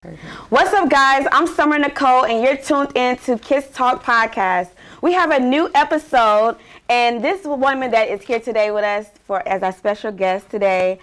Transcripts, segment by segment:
Perfect. What's up, guys? I'm Sommer Nicole, and you're tuned in to KissTalk podcast. We have a new episode, and this woman that is here today with us as our special guest today.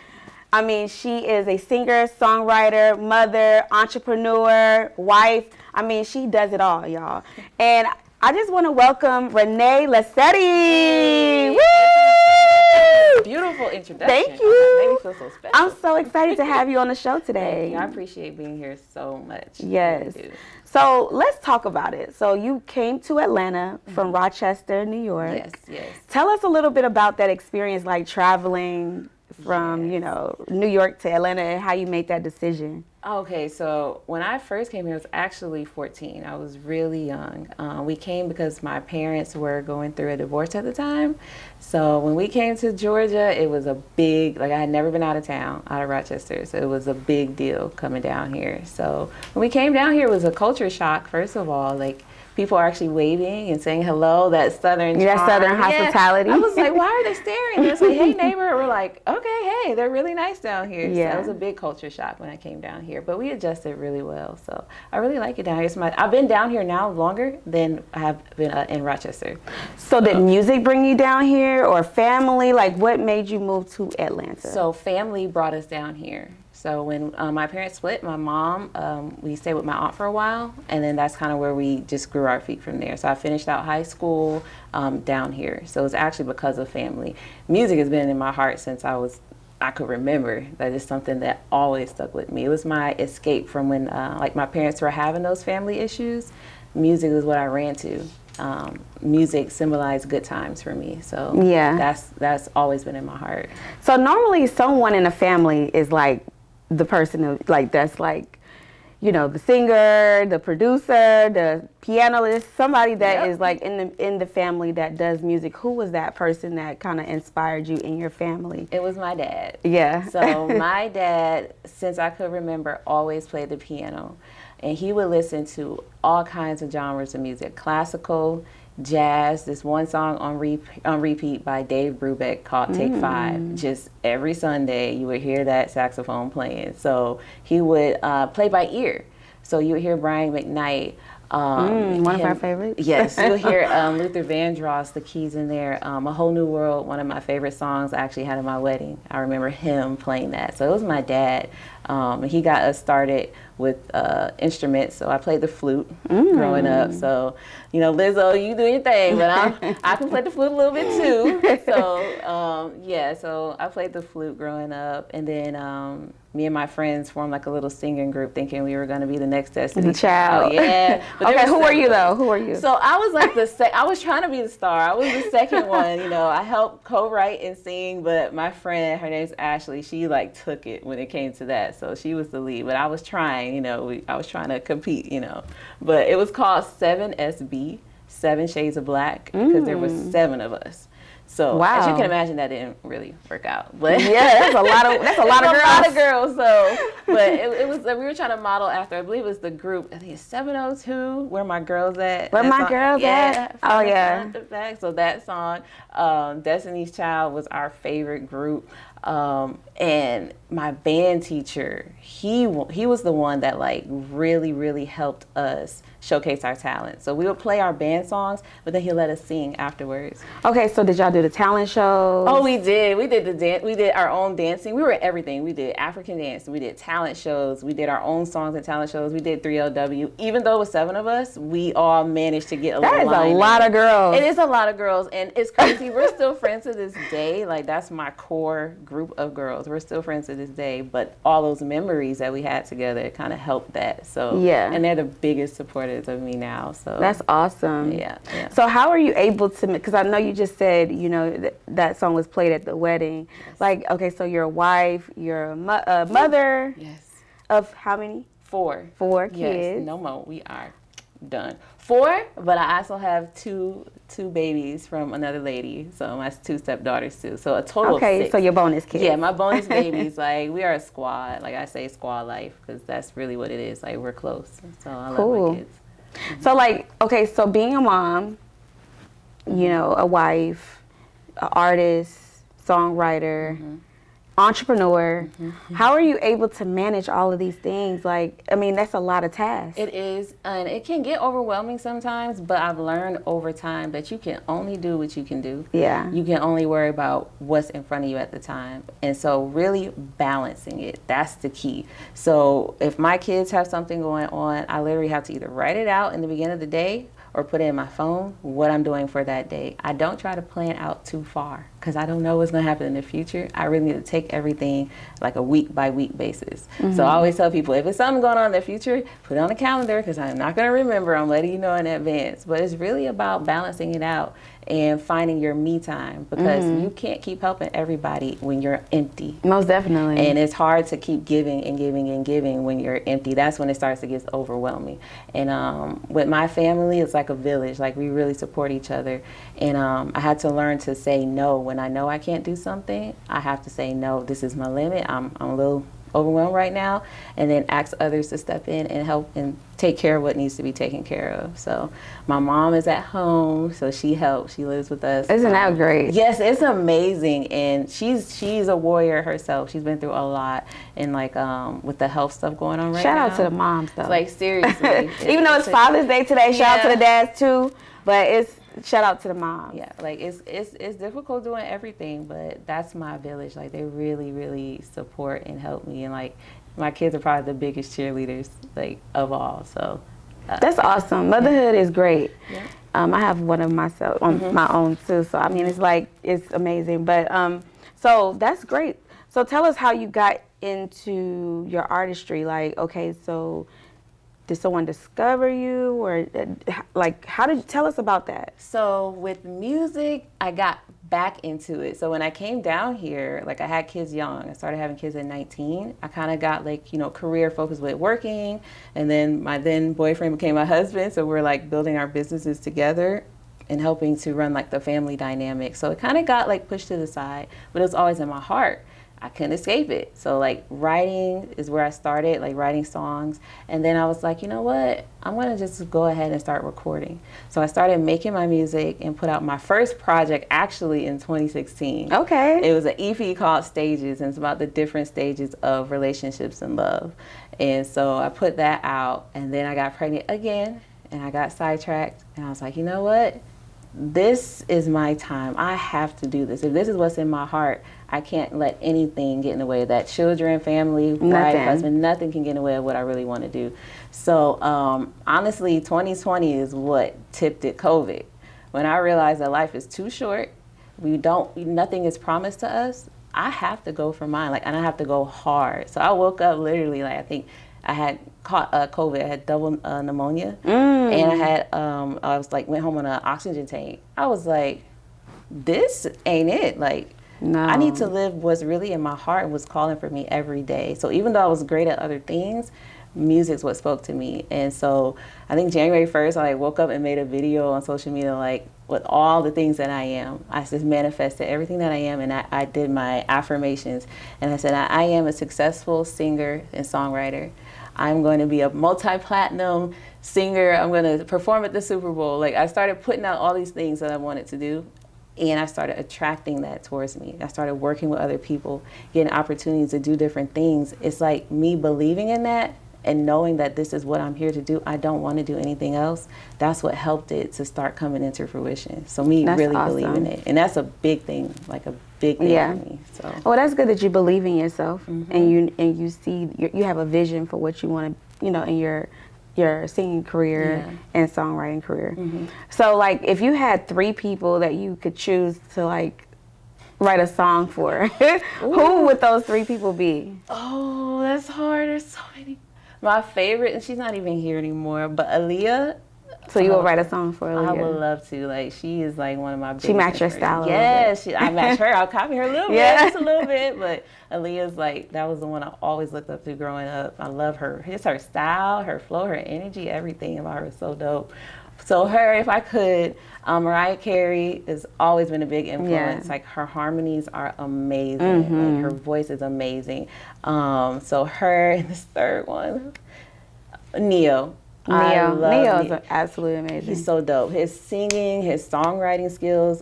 I mean, she is a singer, songwriter, mother, entrepreneur, wife. I mean, she does it all, y'all. And I just want to welcome Renee Lesedi. Hey. Woo! Beautiful introduction. Thank you. Made me feel so special. I'm so excited to have you on the show today. Thank you. I appreciate being here so much. Yes. I really do. So let's talk about it. So you came to Atlanta from Rochester, New York. Yes, yes. Tell us a little bit about that experience, like traveling from, New York to Atlanta, and how you made that decision. Okay, so when I first came here, I was actually 14. I was really young. We came because my parents were going through a divorce at the time. So when we came to Georgia, it was a big, I had never been out of town, out of Rochester. So it was a big deal coming down here. So when we came down here, it was a culture shock, first of all. People are actually waving and saying hello, that southern charm. That southern hospitality. I was like, why are they staring? They're like, hey, neighbor. We're like, okay, hey, they're really nice down here. Yeah. So it was a big culture shock when I came down here. But we adjusted really well. So I really like it down here. I've been down here now longer than I have been in Rochester. So did music bring you down here, or family? What made you move to Atlanta? So family brought us down here. So when my parents split, my mom, we stayed with my aunt for a while, and then that's kind of where we just grew our feet from there. So I finished out high school down here. So it's actually because of family. Music has been in my heart since I could remember. That is something that always stuck with me. It was my escape from when my parents were having those family issues. Music was what I ran to. Music symbolized good times for me. So yeah, that's always been in my heart. So normally someone in a family is the person that's the singer, the producer, the pianist, somebody that is in the family that does music. Who was that person that kind of inspired you in your family? It was my dad. Yeah. So my dad, since I could remember, always played the piano, and he would listen to all kinds of genres of music: classical, jazz. This one song on repeat by Dave Brubeck called Take 5. Just every Sunday you would hear that saxophone playing. So he would play by ear. So you would hear Brian McKnight. One of our favorites. Yes, you'll hear Luther Vandross, the keys in there. A Whole New World, one of my favorite songs I actually had at my wedding. I remember him playing that. So it was my dad. And he got us started with instruments. So I played the flute growing up. So, Lizzo, you do your thing, but I can play the flute a little bit too. So, so I played the flute growing up. And then me and my friends formed a little singing group thinking we were going to be the next Destiny Child. Yeah. Okay, who are you though? Who are you? So I was I was trying to be the star. I was the second one. I helped co-write and sing, but my friend, her name's Ashley, she took it when it came to that. So she was the lead, but I was trying, I was trying to compete, But it was called 7SB, 7 Shades of Black, because there was 7 of us. So as you can imagine, that didn't really work out. But yeah, that's a lot of girls. A lot of girls. So, but it was we were trying to model after. I believe it was the group. I think it's 702. Where My Girls At? Where My Girls At? Oh yeah. So that song, Destiny's Child, was our favorite group. And my band teacher, he was the one that really helped us showcase our talent. So we would play our band songs, but then he let us sing afterwards. Okay, so did y'all do the talent shows? Oh, we did. We did the dance. We did our own dancing. We were everything. We did African dance. We did talent shows. We did our own songs and talent shows. We did 3LW. Even though it was 7 of us, we all managed to get a little line. That is a lot of girls. It is a lot of girls, and it's crazy. We're still friends to this day. That's my core group of girls. We're still friends to this day, but all those memories that we had together kind of helped that. So yeah, and they're the biggest supporters of me now. So that's awesome. Yeah. So how are you able to? Because I know you just said that song was played at the wedding. Yes. Okay, so you're a wife, you're a mother. Yes. Of how many? 4. 4 kids. Yes. No more. We are done. 4, but I also have two babies from another lady, so my 2 stepdaughters too. So a total of 6. So your bonus kids. Yeah, my bonus babies. We are a squad. I say, squad life, because that's really what it is. We're close. So I love my kids. So so being a mom, a wife, an artist, songwriter. entrepreneur. How are you able to manage all of these things? Like, I mean, that's a lot of tasks. It is, and it can get overwhelming sometimes, but I've learned over time that you can only do what you can do. Yeah. You can only worry about what's in front of you at the time. And so really balancing it, that's the key. So if my kids have something going on, I literally have to either write it out in the beginning of the day or put it in my phone, what I'm doing for that day. I don't try to plan out too far because I don't know what's going to happen in the future. I really need to take everything like a week by week basis. So I always tell people, if it's something going on in the future, put it on the calendar because I'm not going to remember. I'm letting you know in advance. But it's really about balancing it out and finding your me time because you can't keep helping everybody when you're empty. Most definitely. And it's hard to keep giving and giving and giving when you're empty. That's when it starts to get overwhelming. And with my family, it's like a village. Like we really support each other. And I had to learn to say no. When I know I can't do something, I have to say no. This is my limit. I'm a little overwhelmed right now, and then ask others to step in and help and take care of what needs to be taken care of. So my mom is at home, so she helps. She lives with us. Isn't that great? Yes, it's amazing, and she's a warrior herself. She's been through a lot, and like with the health stuff going on right now. Shout out to the moms though. Like seriously, even though it's Father's Day today, shout out to the dads too. But it's shout out to the moms. Yeah, like it's difficult doing everything, but that's my village. Like they really support and help me, and like my kids are probably the biggest cheerleaders like of all. So that's awesome. Motherhood is great. Yeah. I have one of myself on my own too. So I mean, it's amazing. But so that's great. So tell us how you got into your artistry. Like, okay, so did someone discover you, or like how did you tell us about that? So with music, I got back into it. So when I came down here, like I had kids young. I started having kids at 19. I kind of got like, career focused with working, and then my then boyfriend became my husband. So we're like building our businesses together and helping to run like the family dynamic. So it kind of got like pushed to the side, but it was always in my heart. I couldn't escape it. So like writing is where I started, like writing songs. And then I was like, you know what? I'm gonna just go ahead and start recording. So I started making my music and put out my first project actually in 2016. Okay. It was an EP called Stages, and it's about the different stages of relationships and love. And so I put that out, and then I got pregnant again, and I got sidetracked, and I was like, you know what? This is my time. I have to do this. If this is what's in my heart, I can't let anything get in the way of that. Children, family, wife, husband, nothing can get in the way of what I really want to do. So honestly, 2020 is what tipped it, COVID. When I realized that life is too short, nothing is promised to us, I have to go for mine, and I have to go hard. So I woke up literally, I think I had caught COVID. I had double pneumonia, and I was went home on an oxygen tank. I was like, this ain't it. No. I need to live what's really in my heart and what's calling for me every day. So even though I was great at other things, music's what spoke to me. And so I think January 1st, I woke up and made a video on social media, with all the things that I am. I just manifested everything that I am, and I did my affirmations. And I said, I am a successful singer and songwriter. I'm going to be a multi-platinum singer. I'm going to perform at the Super Bowl. I started putting out all these things that I wanted to do, and I started attracting that towards me. I started working with other people, getting opportunities to do different things. It's like me believing in that and knowing that this is what I'm here to do. I don't want to do anything else. That's what helped it to start coming into fruition. So that's really awesome. Believing it. And that's a big thing, a big thing for me. So. Well, that's good that you believe in yourself, and you see, you have a vision for what you want to, in your singing career and songwriting career. So if you had 3 people that you could choose to write a song for, who would those 3 people be? Oh, that's hard. There's so many. My favorite, and she's not even here anymore, but Aaliyah. So you will write a song for Aaliyah? I would love to. She is one of my biggest. She matched your style. Yes, I match her. I'll copy her a little bit, just a little bit. But Aaliyah's that was the one I always looked up to growing up. I love her. Just her style, her flow, her energy, everything about her is so dope. So her, if I could, Mariah Carey has always been a big influence. Her harmonies are amazing. Her voice is amazing. So her, and this third one, Neo. Neo is absolutely amazing. He's so dope. His singing, his songwriting skills,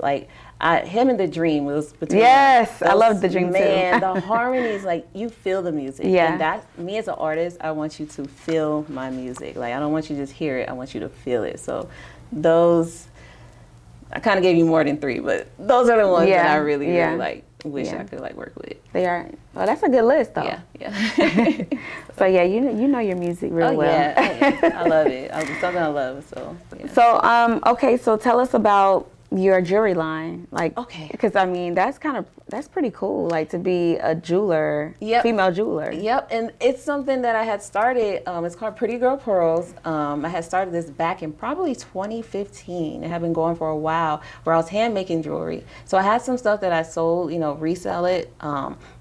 him and The Dream was between Yes, I love The Dream too. Man, the harmonies, like, you feel the music. Yeah. And that, me as an artist, I want you to feel my music. Like, I don't want you to just hear it. I want you to feel it. So those, I kind of gave you more than 3, but those are the ones that I really, really, like, wish I could, like, work with. They are. Well, that's a good list, though. Yeah. So, yeah, you know your music real well. Yeah. I love it. It's something I love, so, yeah. So, okay, so tell us about your jewelry line, like, okay, because I mean that's pretty cool, like to be a jeweler, female jeweler. Yep, and it's something that I had started. It's called Pretty Girl Pearls. I had started this back in probably 2015. It had been going for a while, where I was hand making jewelry. So I had some stuff that I sold, resell it,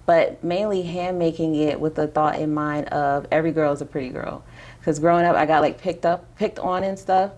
but mainly hand making it with the thought in mind of every girl is a pretty girl. Because growing up, I got like picked on and stuff.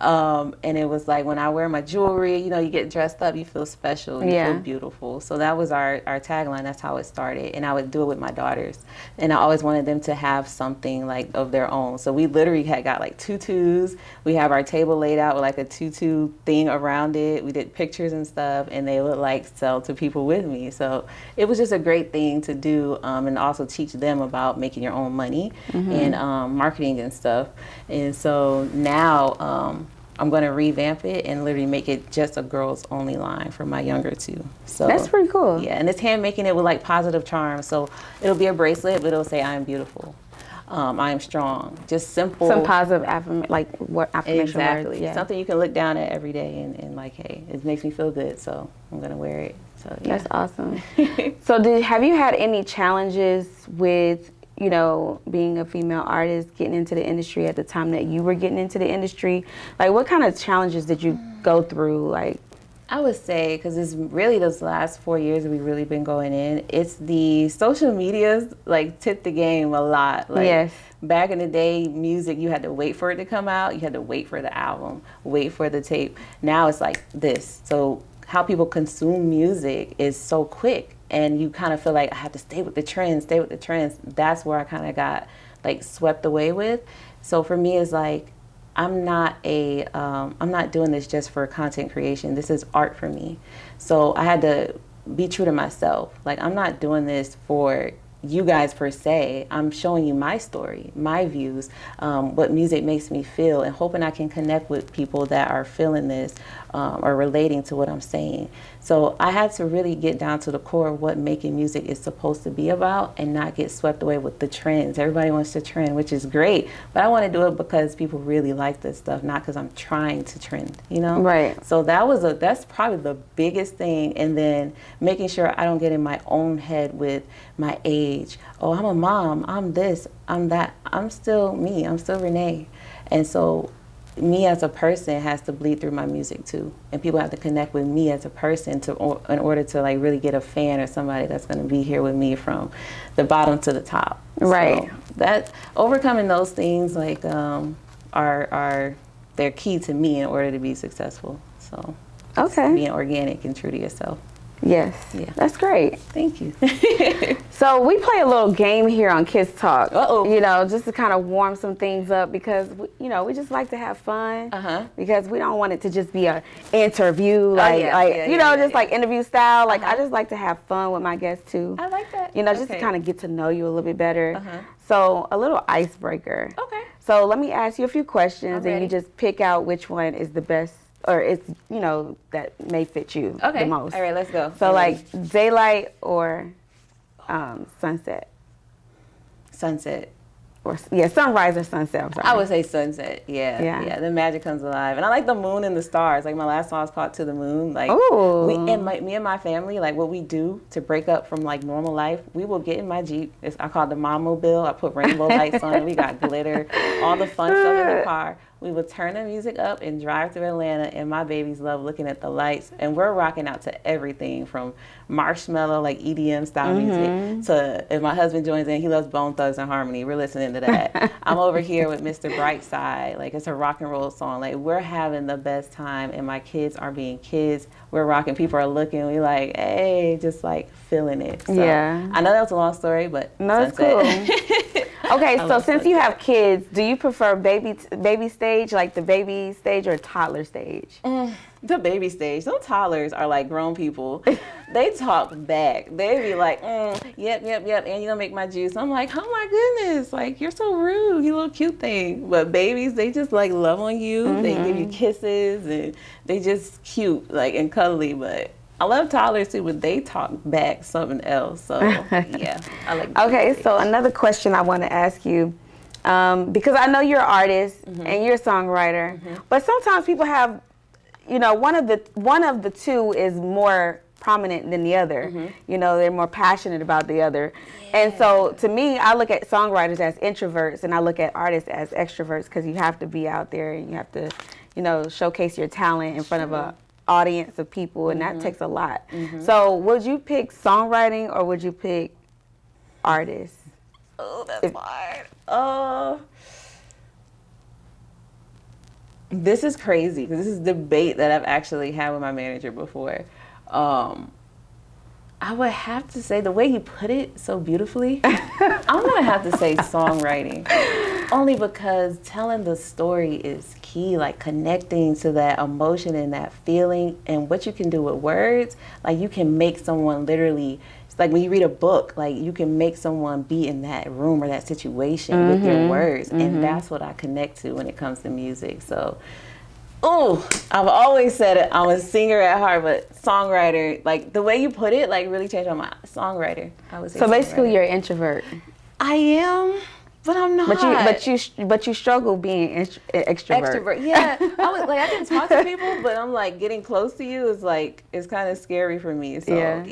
And it was like when I wear my jewelry, you get dressed up, you feel special, you feel beautiful. So that was our tagline. That's how it started. And I would do it with my daughters. And I always wanted them to have something like of their own. So we literally had got like tutus. We have our table laid out with like a tutu thing around it. We did pictures and stuff, and they would like sell to people with me. So it was just a great thing to do, and also teach them about making your own money and marketing and stuff. And so now, I'm going to revamp it and literally make it just a girls only line for my younger 2. So that's pretty cool. Yeah, and it's hand making it with like positive charms. So it'll be a bracelet, but it'll say I am beautiful. I am strong. Just simple. Some positive affirmation exactly. words. Something you can look down at every day and like, hey, it makes me feel good, so I'm going to wear it. So yeah. That's awesome. So have you had any challenges with being a female artist, getting into the industry at the time that you were getting into the industry? Like, what kind of challenges did you go through? Like, I would say, because it's really those last 4 years that we've really been going in, it's the social medias, like, tipped the game a lot. Like, back in the day, music, you had to wait for it to come out. You had to wait for the album, wait for the tape. Now it's like this. So how people consume music is so quick. And you kind of feel like I have to stay with the trends. That's where I kind of got like swept away with. So for me, it's like, I'm not doing this just for content creation. This is art for me. So I had to be true to myself. Like, I'm not doing this for you guys per se. I'm showing you my story, my views, what music makes me feel, and hoping I can connect with people that are feeling this or relating to what I'm saying. So I had to really get down to the core of what making music is supposed to be about and not get swept away with the trends. Everybody wants to trend, which is great, but I want to do it because people really like this stuff, not because I'm trying to trend, Right. So that's probably the biggest thing. And then making sure I don't get in my own head with my age. Oh, I'm a mom, I'm this, I'm that. I'm still me, I'm still Renee. And so me as a person has to bleed through my music too, and people have to connect with me as a person in order to like really get a fan or somebody that's going to be here with me from the bottom to the top. Right. So that overcoming those things like are they're key to me in order to be successful. So being organic and true to yourself. Yes. Yeah. That's great. Thank you. So we play a little game here on Kiss Talk. Uh-oh. Just to kind of warm some things up because, we just like to have fun. Because we don't want it to just be an interview, like interview style. Like, I just like to have fun with my guests too. I like that. Just to kind of get to know you a little bit better. So a little icebreaker. Okay. So let me ask you a few questions and you just pick out which one is the best or it's, that may fit you the most. All right, let's go. So like daylight or sunset? Sunset. Or sunrise or sunset, I'm sorry. I would say sunset, yeah. The magic comes alive. And I like the moon and the stars. Like, my last song is called To the Moon. Like, me and my family, like, what we do to break up from, like, normal life, we will get in my Jeep. I call it the Mom Mobile. I put rainbow lights on it. We got glitter, all the fun stuff in the car. We would turn the music up and drive through Atlanta, and my babies love looking at the lights. And we're rocking out to everything from marshmallow, like EDM style music, to if my husband joins in, he loves Bone Thugs and Harmony. We're listening to that. I'm over here with Mr. Brightside. Like, it's a rock and roll song. Like, we're having the best time, and my kids are being kids. We're rocking. People are looking. We like, hey, just like feeling it. So, I know that was a long story, but no, sunset. it's cool. Okay, so since you have kids, do you prefer baby stage, like the baby stage, or toddler stage? The baby stage. Some toddlers are like grown people. They talk back. They be like, yep, and you gonna make my juice. I'm like, oh my goodness, like you're so rude, you little cute thing. But babies, they just like love on you. They give you kisses and they just cute, like and cuddly. But I love toddlers too, but they talk back something else. So yeah, I like. Okay, so another question I want to ask you, because I know you're an artist and you're a songwriter, but sometimes people have, you know, one of the two is more prominent than the other. You know, they're more passionate about the other. And so to me, I look at songwriters as introverts and I look at artists as extroverts, because you have to be out there and you have to, you know, showcase your talent in front of a audience of people, and that takes a lot. So would you pick songwriting or would you pick artist? Oh, that's hard. This is crazy because this is a debate that I've actually had with my manager before. I would have to say, the way you put it so beautifully, I'm gonna have to say songwriting, only because telling the story is key, like connecting to that emotion and that feeling, and what you can do with words. Like you can make someone literally, like when you read a book, like you can make someone be in that room or that situation with your words. And that's what I connect to when it comes to music. So, I've always said it, I'm a singer at heart, but songwriter, like the way you put it, like really changed my mind. Songwriter, I would say. So basically you're an introvert. I am, but I'm not. But you struggle being extrovert. Yeah. I can talk to people, but I'm like, getting close to you is like, it's kind of scary for me. So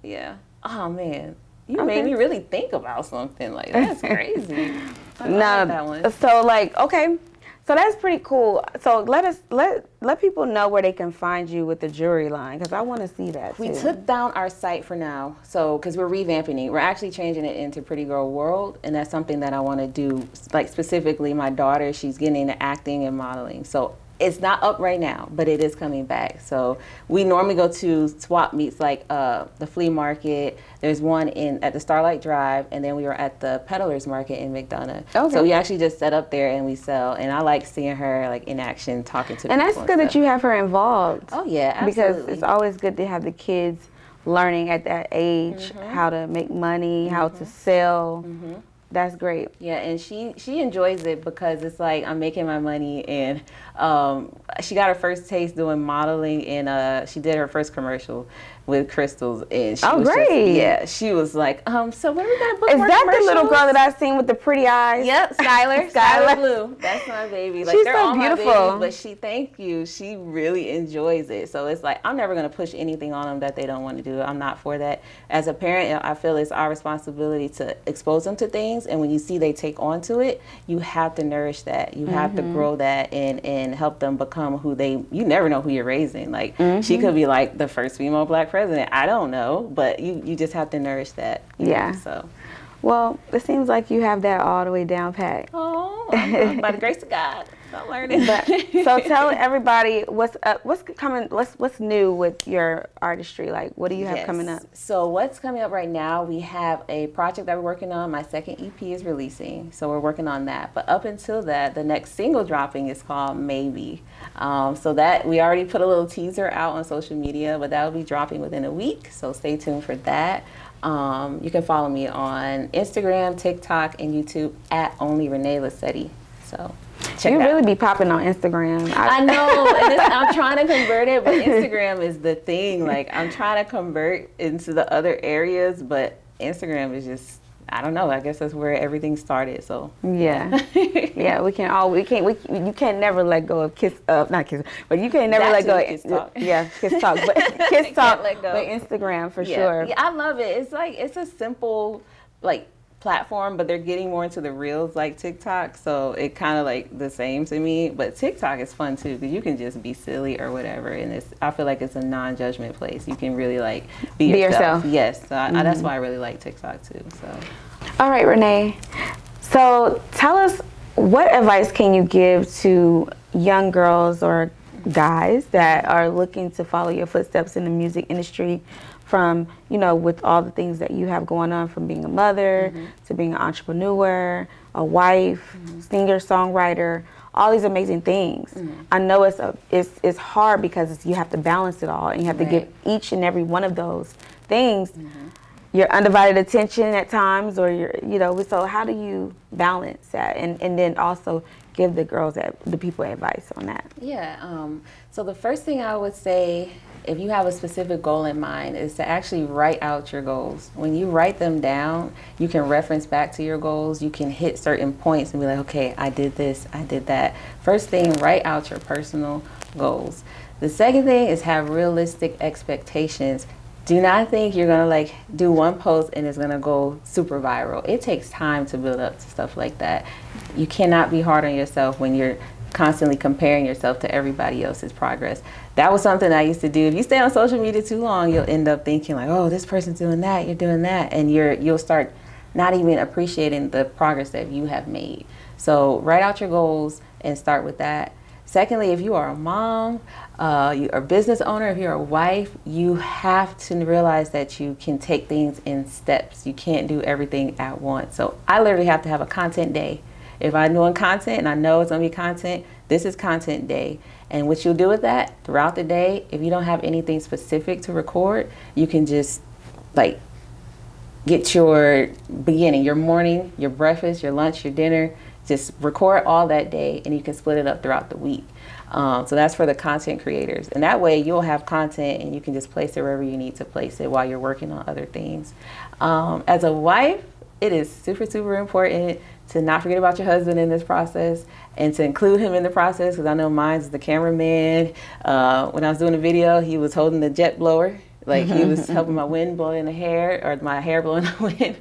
yeah. Oh man, you made me really think about something. Like that's crazy. I like that one. So like, okay, so that's pretty cool. So let people know where they can find you with the jewelry line, because I want to see that too. We took down our site for now, so because we're revamping it. We're actually changing it into Pretty Girl World, and that's something that I want to do. Like specifically, my daughter, she's getting into acting and modeling, so. It's not up right now, but it is coming back. So we normally go to swap meets like the flea market. There's one at the Starlight Drive, and then we were at the Peddlers Market in McDonough. Okay. So we actually just set up there and we sell. And I like seeing her like in action, talking to people. And that's good that you have her involved. Oh yeah, absolutely. Because it's always good to have the kids learning at that age how to make money, how to sell. That's great. Yeah, and she enjoys it because it's like I'm making my money, and she got her first taste doing modeling, and she did her first commercial with crystals, and she was great. She was like, so when are we gonna book Is more that commercials? The little girl that I've seen with the pretty eyes? Yep, Skylar Blue. That's my baby. Like, she's they're so all beautiful. My babies, but she really enjoys it. So it's like I'm never gonna push anything on them that they don't want to do. I'm not for that. As a parent, I feel it's our responsibility to expose them to things, and when you see they take on to it, you have to nourish that. You have to grow that and help them become who you never know who you're raising. Like she could be like the first female black president. I don't know, but you just have to nourish that. Yeah. So. Well, it seems like you have that all the way down pat. Oh, by the grace of God, I'm learning. So tell everybody what's coming. What's new with your artistry? Like, what do you have coming up? So what's coming up right now? We have a project that we're working on. My second EP is releasing, so we're working on that. But up until that, the next single dropping is called Maybe. So that we already put a little teaser out on social media, but that will be dropping within a week. So stay tuned for that. You can follow me on Instagram, TikTok, and YouTube at only Renee Lesedi. So check you it out. really be popping on Instagram. I know, and I'm trying to convert it, but Instagram is the thing. Like I'm trying to convert into the other areas, but Instagram is just, I don't know. I guess that's where everything started. So yeah. You can't never let go of not Kiss, but you can't never let go of KissTalk. Yeah, KissTalk, but KissTalk, let go. but Instagram for sure. Yeah, I love it. It's like it's a simple like platform, but they're getting more into the reels like TikTok, so it kind of like the same to me. But TikTok is fun too because you can just be silly or whatever, and I feel like it's a non-judgment place. You can really like be yourself. Yes, so that's why I really like TikTok too. So, all right, Renee. So tell us, what advice can you give to young girls or guys that are looking to follow your footsteps in the music industry, from, with all the things that you have going on, from being a mother to being an entrepreneur, a wife, singer, songwriter, all these amazing things. I know it's hard because you have to balance it all, and you have to give each and every one of those things your undivided attention at times, or so how do you balance that and then also give the people advice on that? Yeah, so the first thing I would say, if you have a specific goal in mind, is to actually write out your goals. When you write them down, you can reference back to your goals. You can hit certain points and be like, okay, I did this, I did that. First thing, write out your personal goals. The second thing is have realistic expectations. Do not think you're gonna do one post and it's gonna go super viral. It takes time to build up to stuff like that. You cannot be hard on yourself when you're constantly comparing yourself to everybody else's progress. That was something I used to do. If you stay on social media too long, you'll end up thinking like, oh, this person's doing that, you're doing that, and you'll start not even appreciating the progress that you have made. So write out your goals and start with that. Secondly, if you are a mom, you are a business owner, if you're a wife, you have to realize that you can take things in steps. You can't do everything at once. So I literally have to have a content day. If I'm doing content and I know it's going to be content, this is content day. And what you'll do with that throughout the day, if you don't have anything specific to record, you can just get your beginning, your morning, your breakfast, your lunch, your dinner, just record all that day, and you can split it up throughout the week. So that's for the content creators. And that way you'll have content and you can just place it wherever you need to place it while you're working on other things. As a wife, it is super, super important to not forget about your husband in this process and to include him in the process, because I know mine's the cameraman. When I was doing the video, he was holding the jet blower. He was helping my wind blow in the hair, or my hair blow in the wind.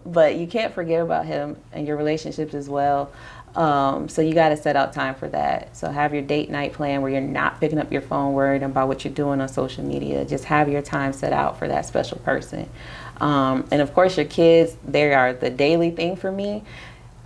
But you can't forget about him and your relationships as well. So you got to set out time for that. So have your date night plan where you're not picking up your phone worried about what you're doing on social media. Just have your time set out for that special person. And of course your kids, they are the daily thing for me.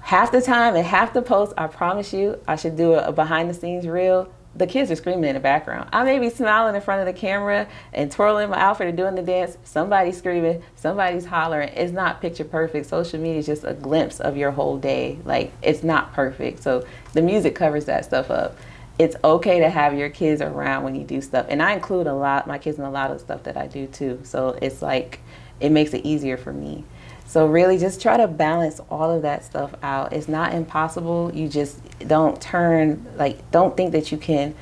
Half the time and half the post, I promise you, I should do a behind the scenes reel. The kids are screaming in the background. I may be smiling in front of the camera and twirling my outfit or doing the dance. Somebody's screaming, somebody's hollering. It's not picture perfect. Social media is just a glimpse of your whole day. It's not perfect. So the music covers that stuff up. It's okay to have your kids around when you do stuff. And I include my kids in a lot of stuff that I do too. So it's it makes it easier for me. So really just try to balance all of that stuff out. It's not impossible. You just don't don't think that you can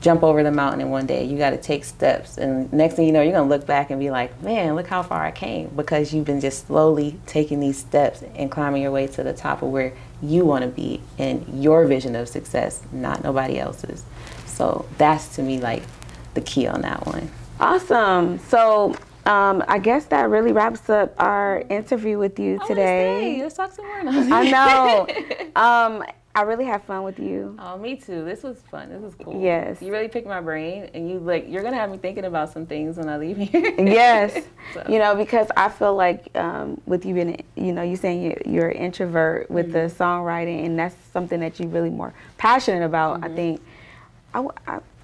jump over the mountain in one day. You got to take steps. And next thing you know, you're going to look back and be like, man, look how far I came, because you've been just slowly taking these steps and climbing your way to the top of where you want to be and your vision of success, not nobody else's. So that's to me the key on that one. Awesome. So I guess that really wraps up our interview with you today. Let's talk some more. I know. I really had fun with you. Oh, me too. This was fun. This was cool. Yes. You really picked my brain, and you're gonna have me thinking about some things when I leave here. Yes. So. Because I feel like with you being, you saying you're an introvert with the songwriting, and that's something that you're really more passionate about.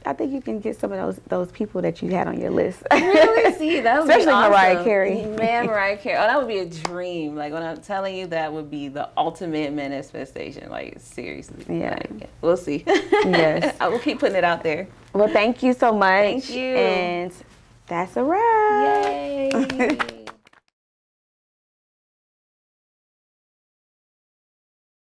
I think you can get some of those people that you had on your list. Really? See, that would especially be awesome. Mariah Carey. Man, Mariah Carey. Oh, that would be a dream. When I'm telling you, that would be the ultimate manifestation. Seriously. Yeah. We'll see. Yes. I will keep putting it out there. Well, thank you so much. Thank you. And that's a wrap. Yay.